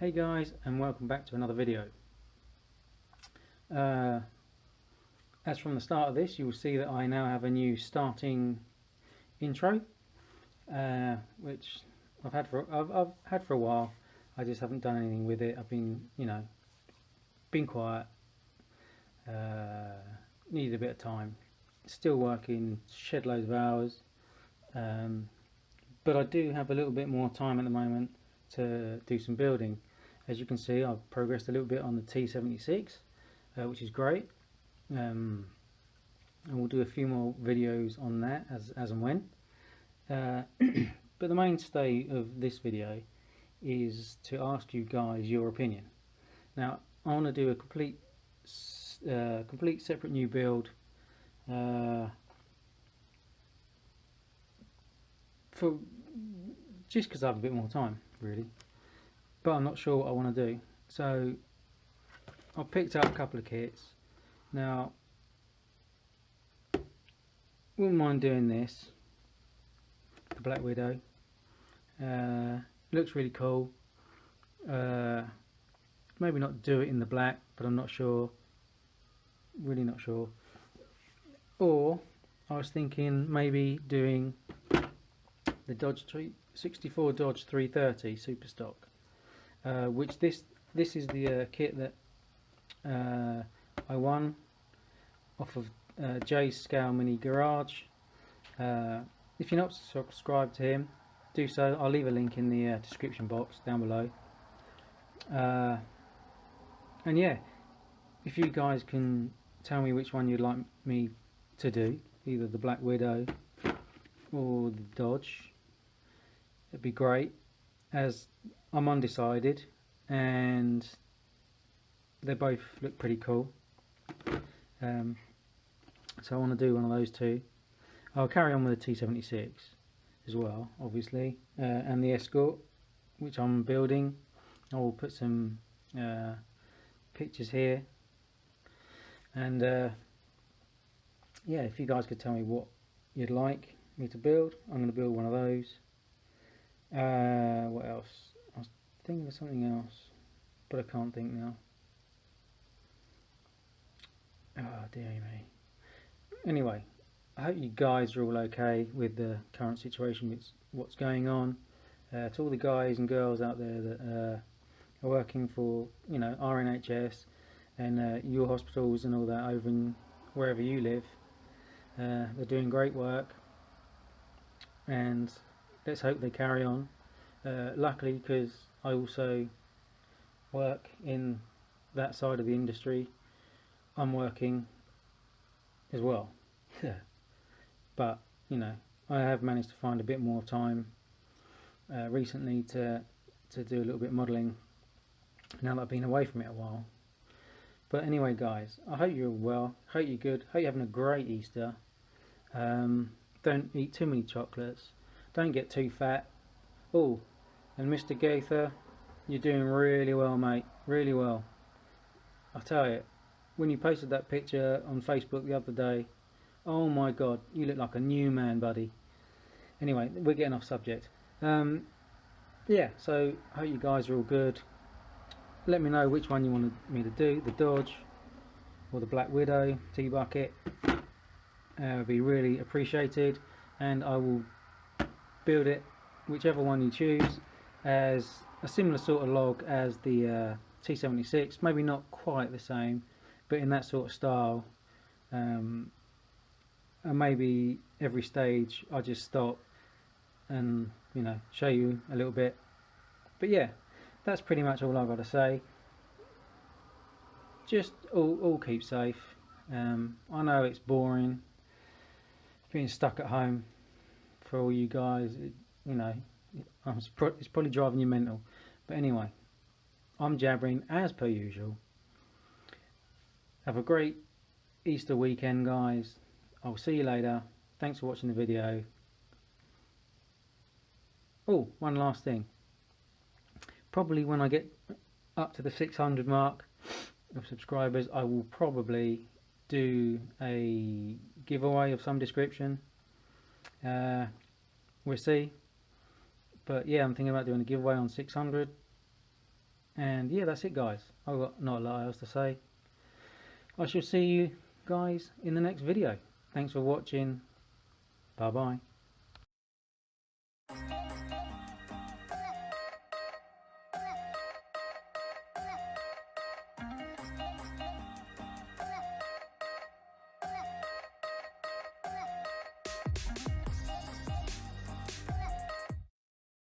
Hey guys, and welcome back to another video. As from the start of this, you will see that I now have a new starting intro, which I've had for a while. I just haven't done anything with it. I've been, been quiet. Needed a bit of time. Still working, shed loads of hours, but I do have a little bit more time at the moment to do some building. As you can see, I've progressed a little bit on the T76, which is great, and we'll do a few more videos on that as and when. But the mainstay of this video is to ask you guys your opinion. Now, I want to do a complete separate new build for just because I have a bit more time, really. But I'm not sure what I want to do, so I picked out a couple of kits. Now, wouldn't mind doing this, the Black Widow. Looks really cool. Maybe not do it in the black, but I'm not sure, really not sure. Or I was thinking maybe doing the Dodge 64 Dodge 330 Super Stock. Which this is the kit that I won off of Jay's Scale Mini Garage. If you're not subscribed to him, do so. I'll leave a link in the description box down below. And yeah, if you guys can tell me which one you'd like me to do, either the Black Widow or the Dodge, it'd be great, as I'm undecided and they both look pretty cool. So I want to do one of those two. I'll carry on with the T76 as well, obviously, and the Escort, which I'm building. I will put some pictures here, and yeah, if you guys could tell me what you'd like me to build, I'm going to build one of those. What else? I was thinking of something else, but I can't think now. Oh dear me. Anyway, I hope you guys are all okay with the current situation, with what's going on. To all the guys and girls out there that are working for, RNHS and your hospitals and all that over in wherever you live, they're doing great work, and let's hope they carry on. Luckily, because I also work in that side of the industry, I'm working as well. But I have managed to find a bit more time recently to do a little bit of modelling now that I've been away from it a while. But anyway guys, I hope you're well, hope you're good, hope you're having a great Easter. Don't eat too many chocolates, don't get too fat. Oh, and Mr. Gaither, you're doing really well, mate, really well. I tell you, when you posted that picture on Facebook the other day, oh my god, you look like a new man, buddy. Anyway, we're getting off subject. Yeah, so I hope you guys are all good. Let me know which one you wanted me to do, the Dodge or the Black Widow T-Bucket. Would be really appreciated, and I will build it, whichever one you choose, as a similar sort of log as the T76. Maybe not quite the same, but in that sort of style. And maybe every stage I just stop and show you a little bit. But yeah, that's pretty much all I've got to say. Just all keep safe. I know it's boring being stuck at home for all you guys. It's probably driving you mental. But anyway, I'm jabbering as per usual. Have a great Easter weekend, guys. I'll see you later. Thanks for watching the video. Oh, one last thing. Probably when I get up to the 600 mark of subscribers, I will probably do a giveaway of some description. We'll see. But yeah, I'm thinking about doing a giveaway on 600. And yeah, that's it, guys. I've got not a lot else to say. I shall see you guys in the next video. Thanks for watching. Bye bye.